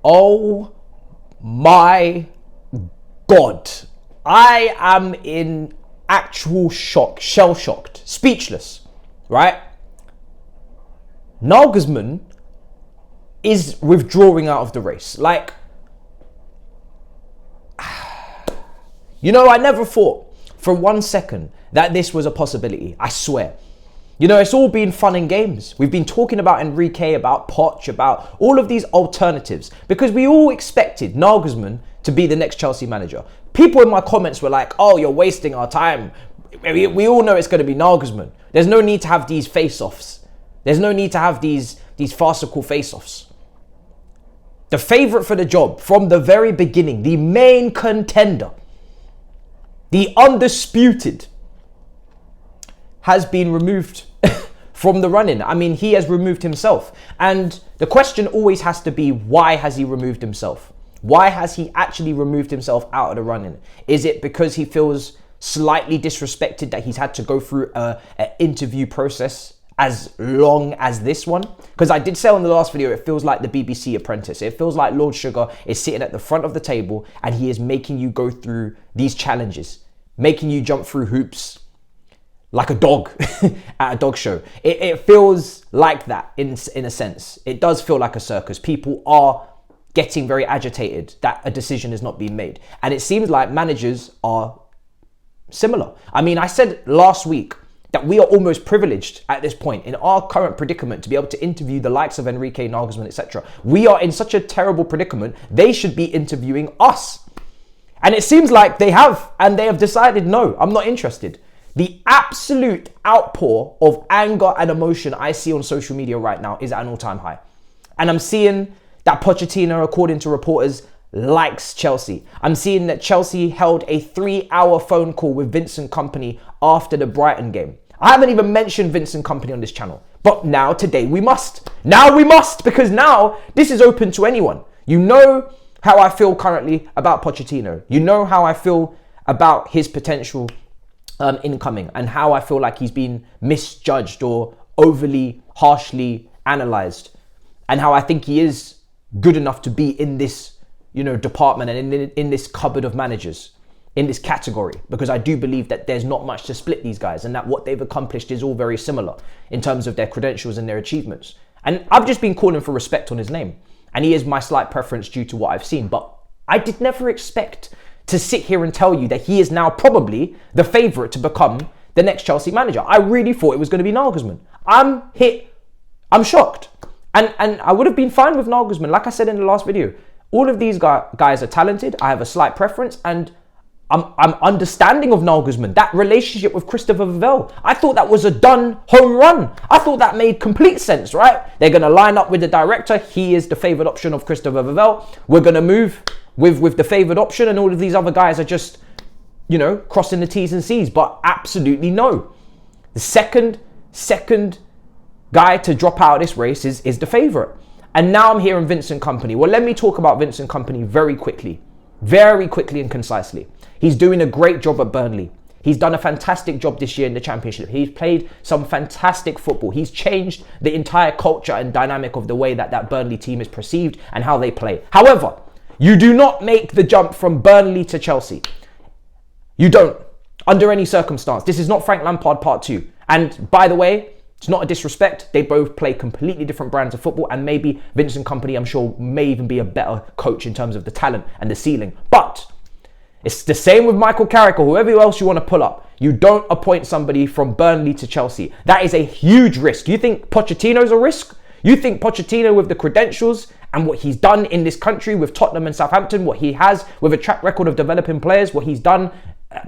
Oh my God. I am in actual shock, shell-shocked, speechless, right? Nagelsmann is withdrawing out of the race. Like, you know, I never thought for 1 second that this was a possibility. I swear. You know, it's all been fun and games. We've been talking about Enrique, about Poch, about all of these alternatives because we all expected Nagelsmann to be the next Chelsea manager. People in my comments were like, oh, you're wasting our time. We all know it's going to be Nagelsmann. There's no need to have these face-offs. There's no need to have these farcical face-offs. The favourite for the job from the very beginning, the main contender, the undisputed, has been removed from the running. I mean, he has removed himself. And the question always has to be, why has he removed himself? Why has he actually removed himself out of the running? Is it because he feels slightly disrespected that he's had to go through an interview process as long as this one? Because I did say on the last video, it feels like the BBC Apprentice. It feels like Lord Sugar is sitting at the front of the table and he is making you go through these challenges, making you jump through hoops like a dog at a dog show. It feels like that in a sense. It does feel like a circus. People are getting very agitated that a decision is not being made. And it seems like managers are similar. I mean, I said last week that we are almost privileged at this point in our current predicament to be able to interview the likes of Enrique, Nagelsmann, etc. We are in such a terrible predicament. They should be interviewing us. And it seems like they have, and they have decided, no, I'm not interested. The absolute outpour of anger and emotion I see on social media right now is at an all-time high. And I'm seeing that Pochettino, according to reporters, likes Chelsea. I'm seeing that Chelsea held a 3-hour phone call with Vincent Kompany after the Brighton game. I haven't even mentioned Vincent Kompany on this channel. But now, today, we must. Now we must, because now this is open to anyone. You know how I feel currently about Pochettino. You know how I feel about his potential incoming and how I feel like he's been misjudged or overly harshly analysed, and how I think he is good enough to be in this, you know, department and in this cupboard of managers, in this category, because I do believe that there's not much to split these guys and that what they've accomplished is all very similar in terms of their credentials and their achievements. And I've just been calling for respect on his name, and he is my slight preference due to what I've seen. But I did never expect to sit here and tell you that he is now probably the favourite to become the next Chelsea manager. I really thought it was going to be Nagelsmann. I'm shocked. And I would have been fine with Nagelsmann. Like I said in the last video, all of these guys are talented. I have a slight preference, and I'm understanding of Nagelsmann. That relationship with Christopher Vivell, I thought that was a done home run. I thought that made complete sense, right? They're going to line up with the director. He is the favoured option of Christopher Vivell. We're going to move with the favoured option, and all of these other guys are just, you know, crossing the T's and C's. But absolutely no. The second guy to drop out of this race is the favourite. And now I'm hearing Vincent Kompany. Well, let me talk about Vincent Kompany very quickly and concisely. He's doing a great job at Burnley. He's done a fantastic job this year in the Championship. He's played some fantastic football. He's changed the entire culture and dynamic of the way that Burnley team is perceived and how they play. However, you do not make the jump from Burnley to Chelsea. You don't, under any circumstance. This is not Frank Lampard Part 2. And by the way, it's not a disrespect. They both play completely different brands of football, and maybe Vincent Kompany, I'm sure, may even be a better coach in terms of the talent and the ceiling. But it's the same with Michael Carrick or whoever else you want to pull up. You don't appoint somebody from Burnley to Chelsea. That is a huge risk. You think Pochettino's a risk? You think Pochettino, with the credentials and what he's done in this country with Tottenham and Southampton, what he has with a track record of developing players, what he's done,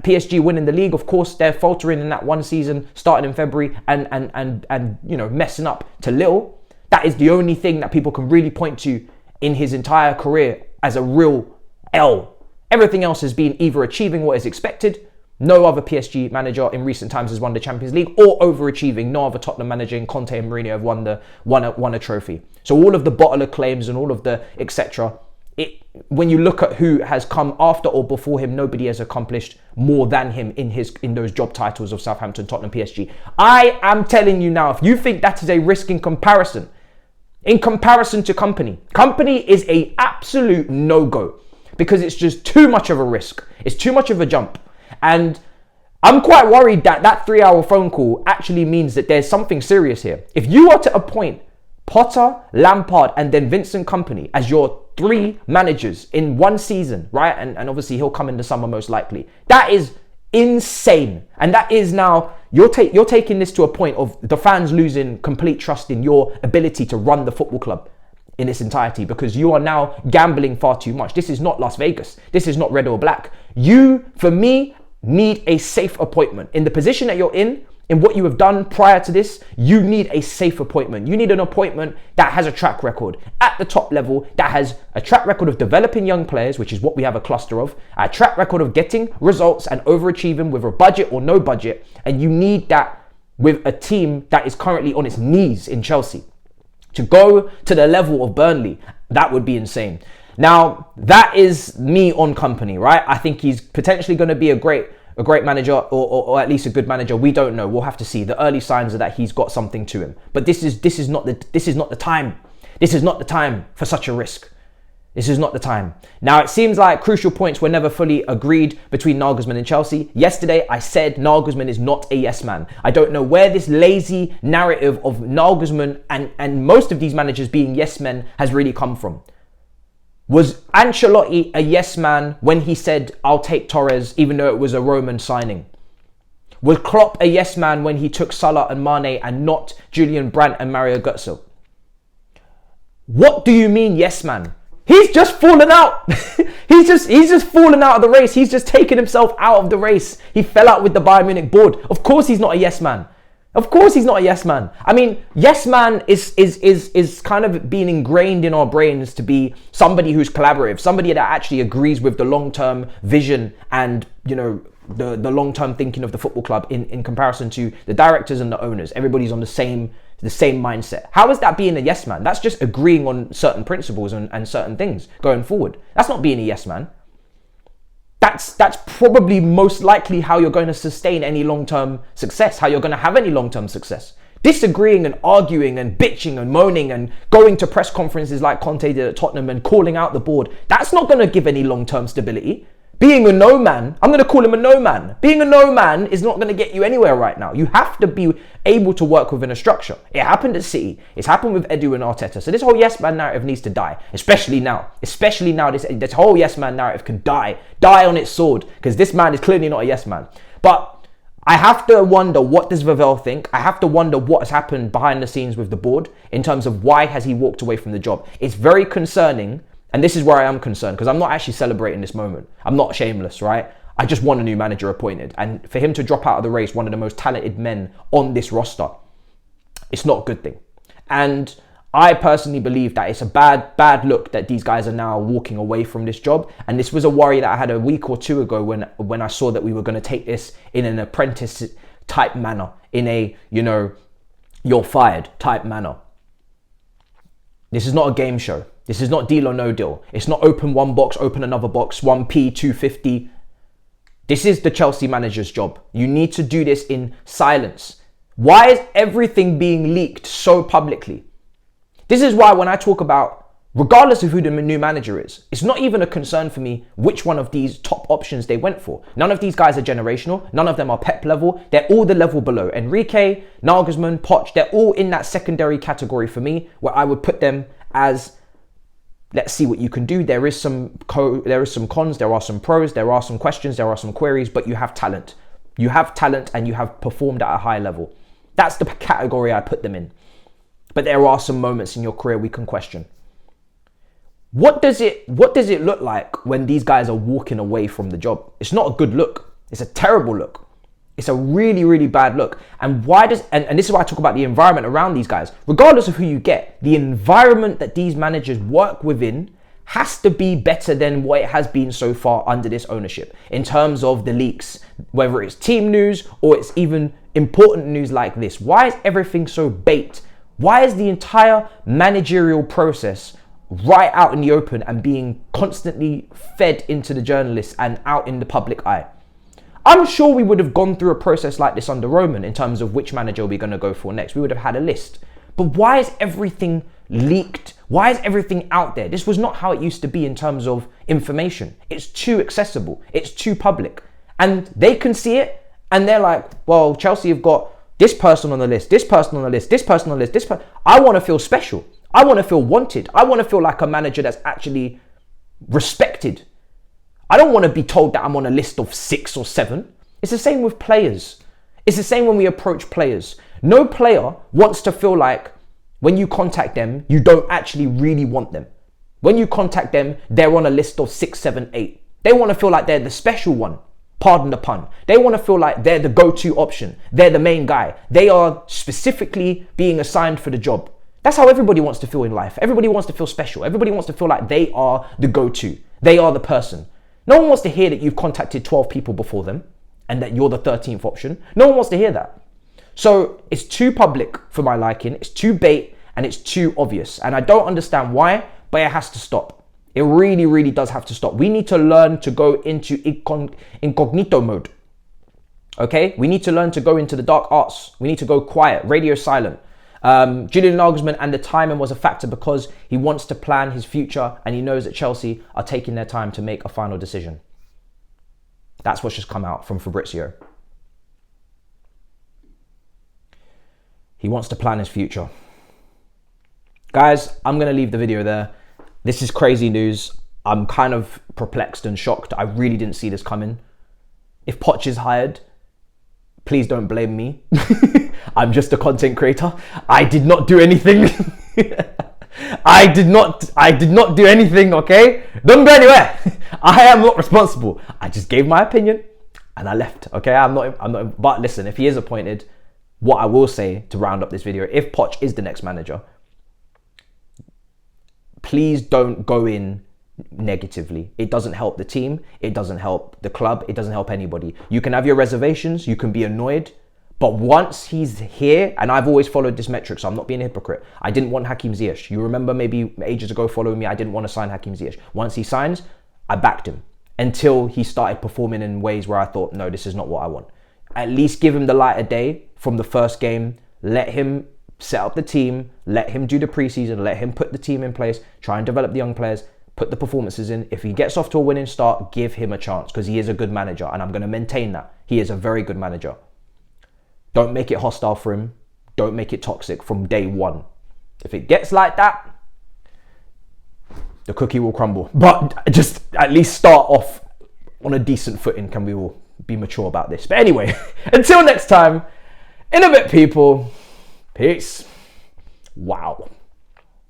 PSG winning the league, of course, they're faltering in that one season starting in February and you know, messing up to Lille. That is the only thing that people can really point to in his entire career as a real L. Everything else has been either achieving what is expected. No other PSG manager in recent times has won the Champions League, or overachieving. No other Tottenham manager in Conte and Mourinho have won a trophy. So all of the bottler claims and all of the etc. When you look at who has come after or before him, nobody has accomplished more than him in those job titles of Southampton, Tottenham, PSG. I am telling you now, if you think that is a risk in comparison, in comparison to Kompany. Kompany is a absolute no-go because it's just too much of a risk. It's too much of a jump. And I'm quite worried that that 3-hour phone call actually means that there's something serious here. If you are to appoint Potter, Lampard, and then Vincent Kompany as your 3 managers in one season, right? And obviously he'll come in the summer most likely. That is insane. And that is now, you're taking this to a point of the fans losing complete trust in your ability to run the football club in its entirety, because you are now gambling far too much. This is not Las Vegas. This is not red or black. You, for me, need a safe appointment. In the position that you're in what you have done prior to this, you need a safe appointment. You need an appointment that has a track record at the top level, that has a track record of developing young players, which is what we have a cluster of, a track record of getting results and overachieving with a budget or no budget. And you need that with a team that is currently on its knees in Chelsea. To go to the level of Burnley, that would be insane. Now, that is me on Kompany, right? I think he's potentially going to be a great manager, or at least a good manager. We don't know. We'll have to see. The early signs are that he's got something to him. But this is not the time. This is not the time for such a risk. This is not the time. Now, it seems like crucial points were never fully agreed between Nagelsmann and Chelsea. Yesterday, I said Nagelsmann is not a yes man. I don't know where this lazy narrative of Nagelsmann and most of these managers being yes men has really come from. Was Ancelotti a yes man when he said, I'll take Torres, even though it was a Roman signing? Was Klopp a yes man when he took Salah and Mane and not Julian Brandt and Mario Götze? What do you mean yes man? He's just fallen out. he's just fallen out of the race. He's just taken himself out of the race. He fell out with the Bayern Munich board. Of course he's not a yes man. Of course he's not a yes man. I mean, yes man is kind of being ingrained in our brains to be somebody who's collaborative, somebody that actually agrees with the long-term vision and, you know, the long-term thinking of the football club in comparison to the directors and the owners. Everybody's on the same mindset. How is that being a yes man? That's just agreeing on certain principles and certain things going forward. That's not being a yes man. That's probably most likely how you're going to sustain any long-term success, how you're going to have any long-term success. Disagreeing and arguing and bitching and moaning and going to press conferences like Conte did at Tottenham and calling out the board, that's not going to give any long-term stability. Being a no man, I'm going to call him a no man. Being a no man is not going to get you anywhere right now. You have to be able to work within a structure. It happened at City. It's happened with Edu and Arteta. So this whole yes man narrative needs to die, especially now. Especially now, this whole yes man narrative can die on its sword, because this man is clearly not a yes man. But I have to wonder, what does Vavell think? I have to wonder what has happened behind the scenes with the board in terms of why has he walked away from the job. It's very concerning. And this is where I am concerned, because I'm not actually celebrating this moment. I'm not shameless, right? I just want a new manager appointed. And for him to drop out of the race, one of the most talented men on this roster, it's not a good thing. And I personally believe that it's a bad look that these guys are now walking away from this job. And this was a worry that I had a week or two ago when I saw that we were going to take this in an apprentice type manner, in a, you know, you're fired type manner. This is not a game show. This is not deal or no deal. It's not open one box, open another box, 1p, 250. This is the Chelsea manager's job. You need to do this in silence. Why is everything being leaked so publicly? This is why when I talk about, regardless of who the new manager is, it's not even a concern for me which one of these top options they went for. None of these guys are generational. None of them are Pep level. They're all the level below. Enrique, Nagelsmann, Poch, they're all in that secondary category for me, where I would put them as, let's see what you can do. There is some cons, there are some pros, there are some questions, there are some queries, but you have talent. You have talent and you have performed at a high level. That's the category I put them in. But there are some moments in your career we can question. What does it look like when these guys are walking away from the job? It's not a good look. It's a terrible look. It's a really, really bad look. And and this is why I talk about the environment around these guys. Regardless of who you get, the environment that these managers work within has to be better than what it has been so far under this ownership. In terms of the leaks, whether it's team news or it's even important news like this. Why is everything so bait? Why is the entire managerial process right out in the open and being constantly fed into the journalists and out in the public eye? I'm sure we would have gone through a process like this under Roman in terms of which manager we're going to go for next. We would have had a list. But why is everything leaked? Why is everything out there? This was not how it used to be in terms of information. It's too accessible. It's too public. And they can see it and they're like, well, Chelsea have got this person on the list, this person on the list, this person on the list, this person. I want to feel special. I want to feel wanted. I want to feel like a manager that's actually respected. I don't want to be told that I'm on a list of 6 or 7. It's the same with players. It's the same when we approach players. No player wants to feel like when you contact them, you don't actually really want them. When you contact them, they're on a list of 6, 7, 8. They want to feel like they're the special one. Pardon the pun. They want to feel like they're the go-to option. They're the main guy. They are specifically being assigned for the job. That's how everybody wants to feel in life. Everybody wants to feel special. Everybody wants to feel like they are the go-to. They are the person. No one wants to hear that you've contacted 12 people before them and that you're the 13th option. No one wants to hear that. So it's too public for my liking. It's too bait and it's too obvious. And I don't understand why, but it has to stop. It really, really does have to stop. We need to learn to go into incognito mode. Okay? We need to learn to go into the dark arts. We need to go quiet, radio silent. Julian Nagelsmann and the timing was a factor because he wants to plan his future and he knows that Chelsea are taking their time to make a final decision. That's what's just come out from Fabrizio. He wants to plan his future. Guys, I'm going to leave the video there. This is crazy news. I'm kind of perplexed and shocked. I really didn't see this coming. If Poch is hired, please don't blame me. I'm just a content creator. I did not do anything. I did not do anything, okay? Don't go anywhere. I am not responsible. I just gave my opinion and I left, okay? I'm not, but listen, if he is appointed, what I will say to round up this video, if Poch is the next manager, please don't go in negatively. It doesn't help the team. It doesn't help the club. It doesn't help anybody. You can have your reservations. You can be annoyed. But once he's here, and I've always followed this metric, so I'm not being a hypocrite. I didn't want Hakim Ziyech. You remember maybe ages ago following me, I didn't want to sign Hakim Ziyech. Once he signs, I backed him until he started performing in ways where I thought, no, this is not what I want. At least give him the light of day from the first game. Let him set up the team. Let him do the preseason. Let him put the team in place. Try and develop the young players. Put the performances in. If he gets off to a winning start, give him a chance because he is a good manager and I'm going to maintain that. He is a very good manager. Don't make it hostile for him. Don't make it toxic from day one. If it gets like that, the cookie will crumble. But just at least start off on a decent footing and we will be mature about this. But anyway, until next time, in a bit, people. Peace. Wow.